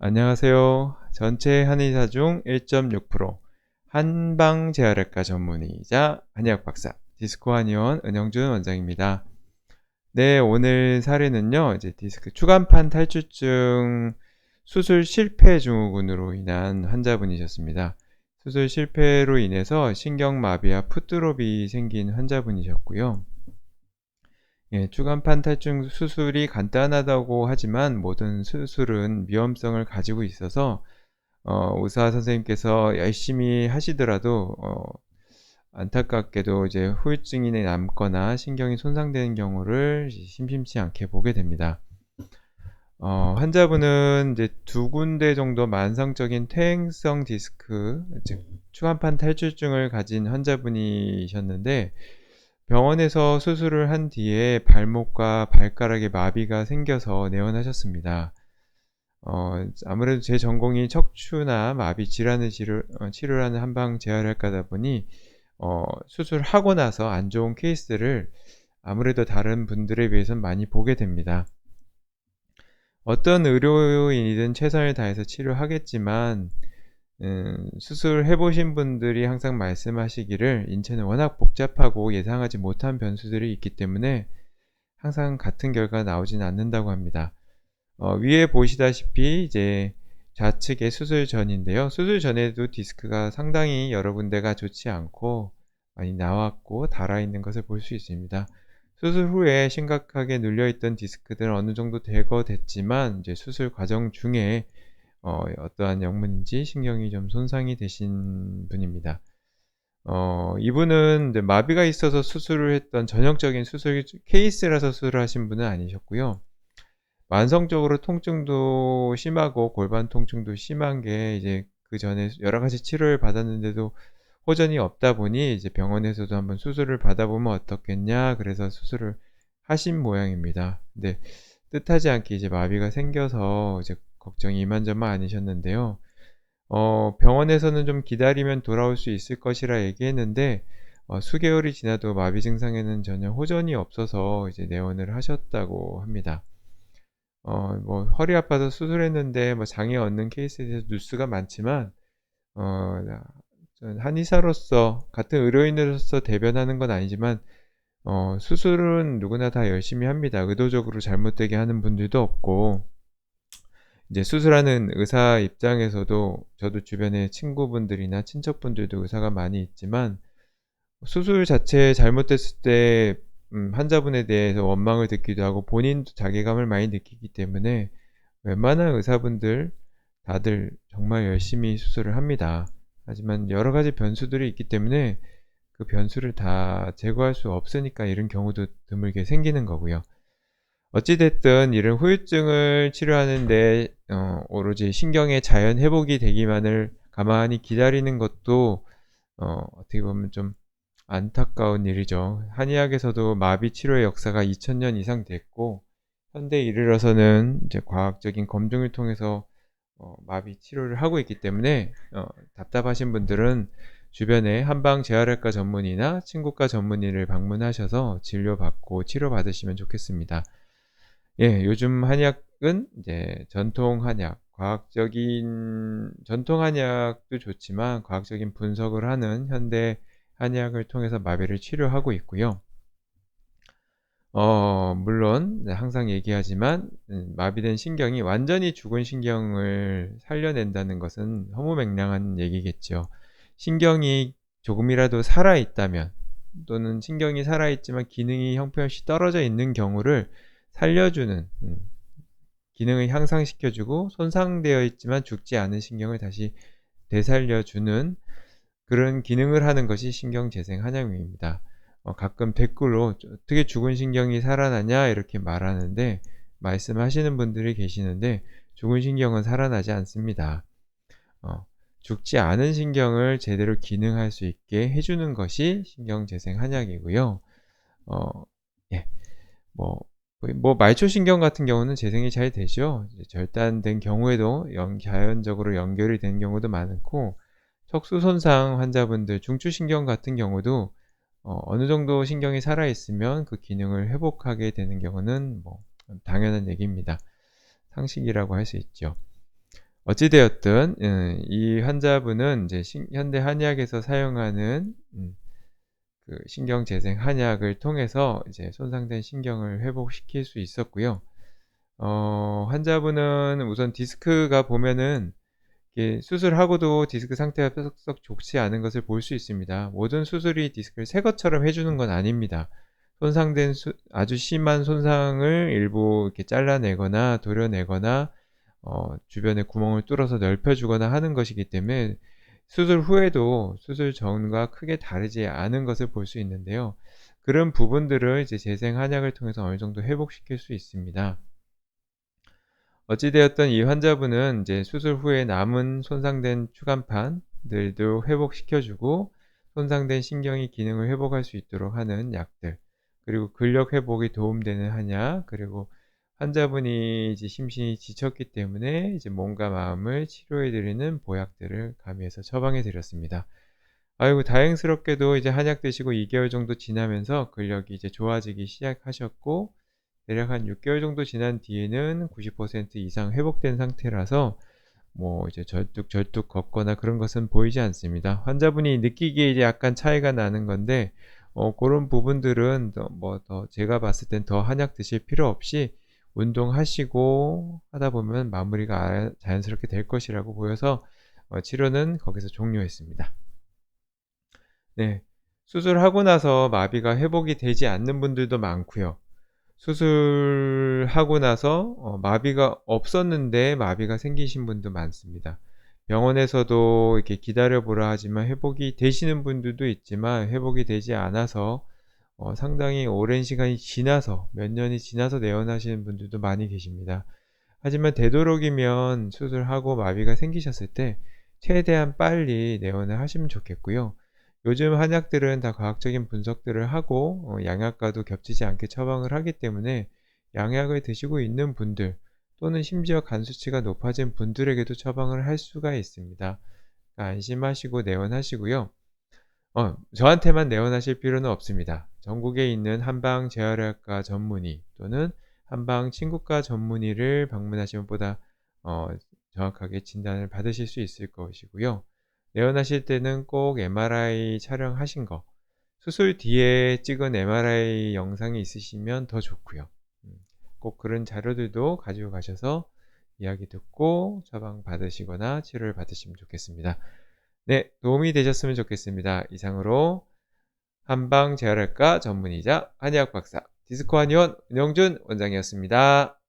안녕하세요. 전체 한의사 중 1.6% 한방 재활외과 전문의이자 한의학 박사 디스코 한의원 은영준 원장입니다. 네, 오늘 사례는요. 이제 디스크 추간판 탈출증 수술 실패 증후군으로 인한 환자분이셨습니다. 수술 실패로 인해서 신경마비와 풋드롭이 생긴 환자분이셨고요. 예, 추간판 탈출 수술이 간단하다고 하지만 모든 수술은 위험성을 가지고 있어서 의사 선생님께서 열심히 하시더라도 안타깝게도 이제 후유증이 남거나 신경이 손상되는 경우를 심심치 않게 보게 됩니다. 환자분은 이제 두 군데 정도 만성적인 퇴행성 디스크, 즉 추간판 탈출증을 가진 환자분이셨는데 병원에서 수술을 한 뒤에 발목과 발가락에 마비가 생겨서 내원하셨습니다. 아무래도 제 전공이 척추나 마비 질환을 치료하는 한방 재활학과다 보니 수술하고 나서 안 좋은 케이스를 아무래도 다른 분들에 비해서는 많이 보게 됩니다. 어떤 의료인이든 최선을 다해서 치료하겠지만 수술해 보신 분들이 항상 말씀하시기를 인체는 워낙 복잡하고 예상하지 못한 변수들이 있기 때문에 항상 같은 결과가 나오진 않는다고 합니다. 위에 보시다시피 이제 좌측의 수술 전인데요. 수술 전에도 디스크가 상당히 여러 군데가 좋지 않고 많이 나왔고 닳아있는 것을 볼 수 있습니다. 수술 후에 심각하게 눌려있던 디스크들은 어느 정도 제거됐지만 이제 수술 과정 중에 어떠한 영문인지 신경이 좀 손상이 되신 분입니다. 이분은 이제 마비가 있어서 수술을 했던 전형적인 수술 케이스라서 수술을 하신 분은 아니셨고요. 만성적으로 통증도 심하고 골반 통증도 심한 게 이제 그 전에 여러 가지 치료를 받았는데도 호전이 없다 보니 이제 병원에서도 한번 수술을 받아보면 어떻겠냐 그래서 수술을 하신 모양입니다. 근데 뜻하지 않게 이제 마비가 생겨서 이제 걱정이 이만저만 아니셨는데요. 병원에서는 좀 기다리면 돌아올 수 있을 것이라 얘기했는데 수개월이 지나도 마비 증상에는 전혀 호전이 없어서 이제 내원을 하셨다고 합니다. 뭐 허리 아파서 수술했는데 뭐 장애 얻는 케이스에 대해서 뉴스가 많지만 전 한의사로서 같은 의료인으로서 대변하는 건 아니지만 수술은 누구나 다 열심히 합니다. 의도적으로 잘못되게 하는 분들도 없고 이제 수술하는 의사 입장에서도 저도 주변에 친구분들이나 친척분들도 의사가 많이 있지만 수술 자체 잘못됐을 때 환자분에 대해서 원망을 듣기도 하고 본인도 자괴감을 많이 느끼기 때문에 웬만한 의사분들 다들 정말 열심히 수술을 합니다. 하지만 여러 가지 변수들이 있기 때문에 그 변수를 다 제거할 수 없으니까 이런 경우도 드물게 생기는 거고요. 어찌됐든 이런 후유증을 치료하는데 오로지 신경의 자연 회복이 되기만을 가만히 기다리는 것도 어떻게 보면 좀 안타까운 일이죠. 한의학에서도 마비 치료의 역사가 2000년 이상 됐고 현대에 이르러서는 이제 과학적인 검증을 통해서 마비 치료를 하고 있기 때문에 답답하신 분들은 주변에 한방 재활외과 전문의나 친구과 전문의를 방문하셔서 진료받고 치료받으시면 좋겠습니다. 예, 요즘 한의학은 이제 전통 한의학, 전통 한의학도 좋지만 과학적인 분석을 하는 현대 한의학을 통해서 마비를 치료하고 있고요. 물론 항상 얘기하지만 마비된 신경이 완전히 죽은 신경을 살려낸다는 것은 허무맹랑한 얘기겠죠. 신경이 조금이라도 살아있다면 또는 신경이 살아있지만 기능이 형편없이 떨어져 있는 경우를 살려주는 기능을 향상시켜주고 손상되어 있지만 죽지 않은 신경을 다시 되살려주는 그런 기능을 하는 것이 신경재생 한약입니다. 가끔 댓글로 어떻게 죽은 신경이 살아나냐 이렇게 말하는데 말씀하시는 분들이 계시는데 죽은 신경은 살아나지 않습니다. 죽지 않은 신경을 제대로 기능할 수 있게 해주는 것이 신경재생 한약이고요. 예, 뭐 말초신경 같은 경우는 재생이 잘 되죠. 절단된 경우에도 자연적으로 연결이 되는 경우도 많고 척수 손상 환자분들 중추신경 같은 경우도 어느 정도 신경이 살아있으면 그 기능을 회복하게 되는 경우는 뭐 당연한 얘기입니다. 상식이라고 할 수 있죠. 어찌되었든 이 환자분은 이제 현대 한의학에서 사용하는 그 신경재생 한약을 통해서 이제 손상된 신경을 회복시킬 수 있었고요. 환자분은 우선 디스크가 보면은 이게 수술하고도 디스크 상태가 썩 좋지 않은 것을 볼 수 있습니다. 모든 수술이 디스크를 새 것처럼 해 주는 건 아닙니다. 손상된 아주 심한 손상을 일부 이렇게 잘라내거나 도려내거나 주변에 구멍을 뚫어서 넓혀 주거나 하는 것이기 때문에 수술 후에도 수술 전과 크게 다르지 않은 것을 볼 수 있는데요. 그런 부분들을 이제 재생 한약을 통해서 어느 정도 회복시킬 수 있습니다. 어찌 되었든 이 환자분은 이제 수술 후에 남은 손상된 추간판들도 회복시켜 주고 손상된 신경이 기능을 회복할 수 있도록 하는 약들, 그리고 근력 회복에 도움되는 한약, 그리고 환자분이 이제 심신이 지쳤기 때문에 이제 몸과 마음을 치료해 드리는 보약들을 가미해서 처방해 드렸습니다. 아이고, 다행스럽게도 이제 한약 드시고 2개월 정도 지나면서 근력이 이제 좋아지기 시작하셨고, 대략 한 6개월 정도 지난 뒤에는 90% 이상 회복된 상태라서 뭐 이제 절뚝절뚝 걷거나 그런 것은 보이지 않습니다. 환자분이 느끼기에 이제 약간 차이가 나는 건데 고런 부분들은 더 제가 봤을 땐 더 한약 드실 필요 없이 운동하시고 하다 보면 마무리가 자연스럽게 될 것이라고 보여서 치료는 거기서 종료했습니다. 네. 수술하고 나서 마비가 회복이 되지 않는 분들도 많고요. 수술하고 나서 마비가 없었는데 마비가 생기신 분도 많습니다. 병원에서도 이렇게 기다려 보라 하지만 회복이 되시는 분들도 있지만 회복이 되지 않아서 상당히 오랜 시간이 지나서 몇 년이 지나서 내원하시는 분들도 많이 계십니다. 하지만 되도록이면 수술하고 마비가 생기셨을 때 최대한 빨리 내원을 하시면 좋겠고요. 요즘 한약들은 다 과학적인 분석들을 하고 양약과도 겹치지 않게 처방을 하기 때문에 양약을 드시고 있는 분들 또는 심지어 간 수치가 높아진 분들에게도 처방을 할 수가 있습니다. 그러니까 안심하시고 내원하시고요. 저한테만 내원하실 필요는 없습니다. 전국에 있는 한방 재활의학과 전문의 또는 한방 친구과 전문의를 방문하시면 보다 정확하게 진단을 받으실 수 있을 것이고요. 내원하실 때는 꼭 MRI 촬영하신 거, 수술 뒤에 찍은 MRI 영상이 있으시면 더 좋고요. 꼭 그런 자료들도 가지고 가셔서 이야기 듣고 처방 받으시거나 치료를 받으시면 좋겠습니다. 네, 도움이 되셨으면 좋겠습니다. 이상으로 한방 재활학과 전문의자 한의학 박사 디스코 한의원 은영준 원장이었습니다.